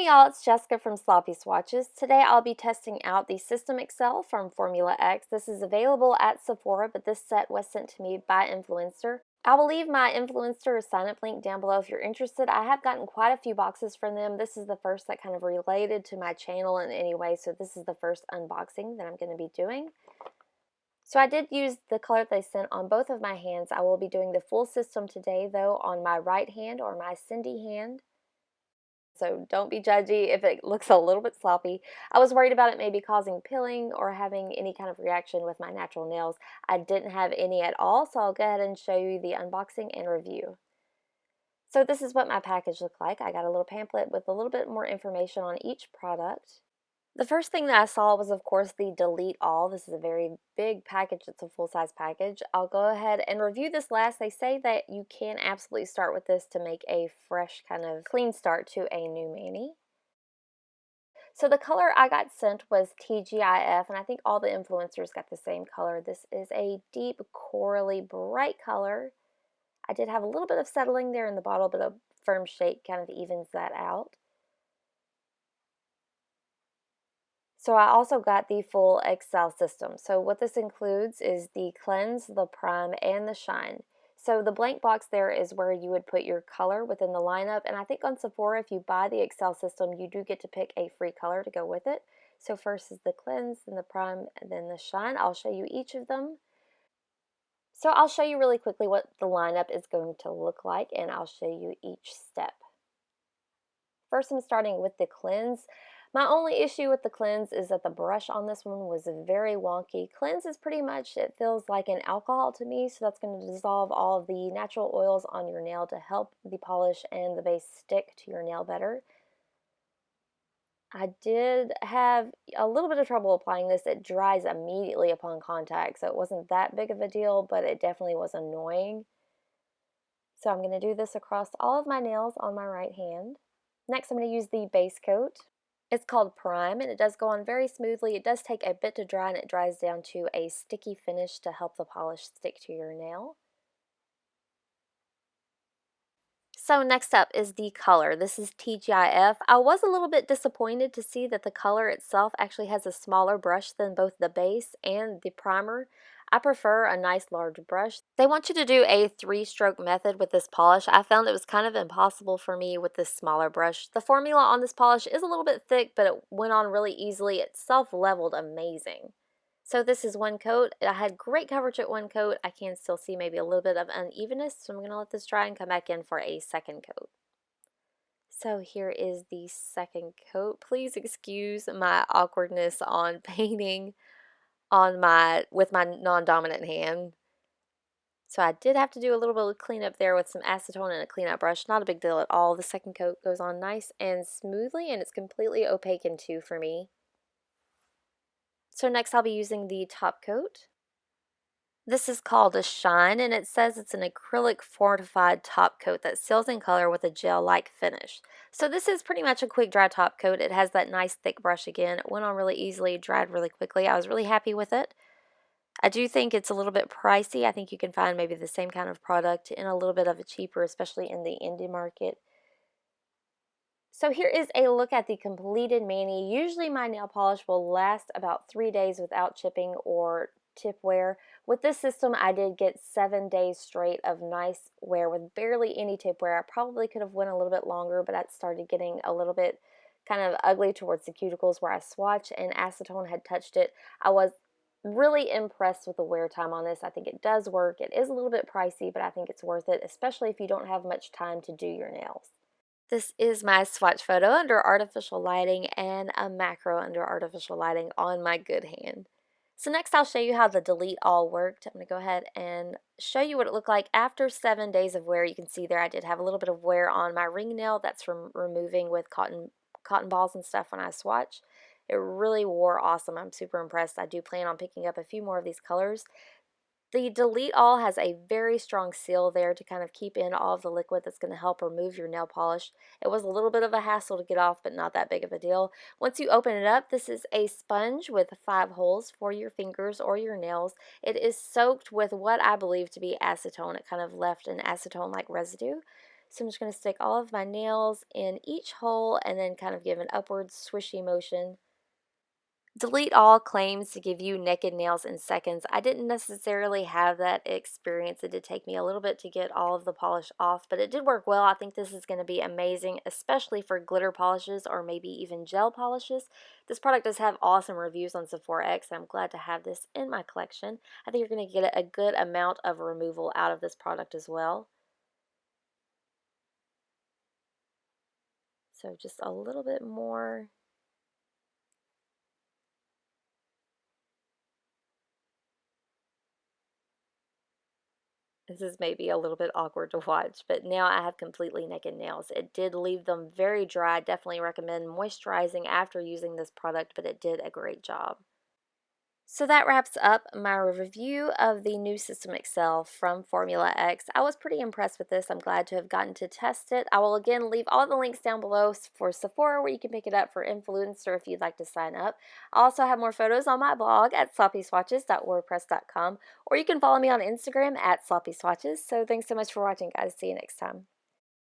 Hey y'all, it's Jessica from Sloppy Swatches. Today I'll be testing out the System XCEL from Formula X. This is available at Sephora, but this set was sent to me by Influenster. I will leave my Influencer sign-up link down below if you're interested. I have gotten quite a few boxes from them. This is the first that kind of related to my channel in any way, so this is the first unboxing that I'm going to be doing. So I did use the color they sent on both of my hands. I will be doing the full system today, though, on my right hand or my Cindy hand. So don't be judgy if it looks a little bit sloppy. I was worried about it maybe causing pilling or having any kind of reaction with my natural nails. I didn't have any at all, so I'll go ahead and show you the unboxing and review. So this is what my package looked like. I got a little pamphlet with a little bit more information on each product. The first thing that I saw was, of course, the Delete All. This is a very big package. It's a full-size package. I'll go ahead and review this last. They say that you can absolutely start with this to make a fresh kind of clean start to a new mani. So the color I got sent was Tgif, and I think all the influencers got the same color. This is a deep, corally, bright color. I did have a little bit of settling there in the bottle, but a firm shake kind of evens that out. So I also got the full XCEL system. So what this includes is the cleanse, the prime, and the shine. So the blank box there is where you would put your color within the lineup. And I think on Sephora, if you buy the XCEL system, you do get to pick a free color to go with it. So first is the cleanse, then the prime, and then the shine. I'll show you each of them. So I'll show you really quickly what the lineup is going to look like, and I'll show you each step. First, I'm starting with the cleanse. My only issue with the cleanse is that the brush on this one was very wonky. Cleanse is pretty much, it feels like an alcohol to me, so that's going to dissolve all of the natural oils on your nail to help the polish and the base stick to your nail better. I did have a little bit of trouble applying this. It dries immediately upon contact, so it wasn't that big of a deal, but it definitely was annoying. So I'm going to do this across all of my nails on my right hand. Next, I'm going to use the base coat. It's called Prime, and it does go on very smoothly. It does take a bit to dry, and it dries down to a sticky finish to help the polish stick to your nail. So next up is the color. This is Tgif. I was a little bit disappointed to see that the color itself actually has a smaller brush than both the base and the primer. I prefer a nice large brush. They want you to do a 3-stroke method with this polish. I found it was kind of impossible for me with this smaller brush. The formula on this polish is a little bit thick, but it went on really easily. It self-leveled amazing. So this is one coat. I had great coverage at one coat. I can still see maybe a little bit of unevenness, so I'm going to let this dry and come back in for a second coat. So here is the second coat. Please excuse my awkwardness on painting on with my non-dominant hand. So I did have to do a little bit of cleanup there with some acetone and a cleanup brush. Not a big deal at all. The second coat goes on nice and smoothly, and it's completely opaque in two for me. So next I'll be using the top coat. This is called a shine, and it says it's an acrylic fortified top coat that seals in color with a gel-like finish. So this is pretty much a quick dry top coat. It has that nice thick brush again. It went on really easily, dried really quickly. I was really happy with it. I do think it's a little bit pricey. I think you can find maybe the same kind of product in a little bit of a cheaper, especially in the indie market. So here is a look at the completed mani. Usually my nail polish will last about 3 days without chipping or tip wear. With this system, I did get 7 days straight of nice wear with barely any tip wear. I probably could have went a little bit longer, but that started getting a little bit kind of ugly towards the cuticles where I swatched and acetone had touched it. I was really impressed with the wear time on this. I think it does work. It is a little bit pricey, but I think it's worth it, especially if you don't have much time to do your nails. This is my swatch photo under artificial lighting and a macro under artificial lighting on my good hand. So next I'll show you how the Delete All worked. I'm going to go ahead and show you what it looked like after 7 days of wear. You can see there I did have a little bit of wear on my ring nail. That's from removing with cotton balls and stuff when I swatch. It really wore awesome. I'm super impressed. I do plan on picking up a few more of these colors. The Delete All has a very strong seal there to kind of keep in all of the liquid that's going to help remove your nail polish. It was a little bit of a hassle to get off, but not that big of a deal. Once you open it up, this is a sponge with 5 holes for your fingers or your nails. It is soaked with what I believe to be acetone. It kind of left an acetone-like residue. So I'm just going to stick all of my nails in each hole and then kind of give an upward swishy motion. Delete all claims to give you naked nails in seconds. I didn't necessarily have that experience. It did take me a little bit to get all of the polish off, but it did work well. I think this is going to be amazing, especially for glitter polishes or maybe even gel polishes. This product does have awesome reviews on Sephora X. I'm glad to have this in my collection. I think you're going to get a good amount of removal out of this product as well. So just a little bit more. This is maybe a little bit awkward to watch, but now I have completely naked nails. It did leave them very dry. I definitely recommend moisturizing after using this product, but it did a great job. So that wraps up my review of the new System XCEL from Formula X. I was pretty impressed with this. I'm glad to have gotten to test it. I will again leave all the links down below for Sephora where you can pick it up, for Influenster if you'd like to sign up. I also have more photos on my blog at sloppyswatches.wordpress.com, or you can follow me on Instagram at sloppyswatches. So thanks so much for watching, guys. See you next time.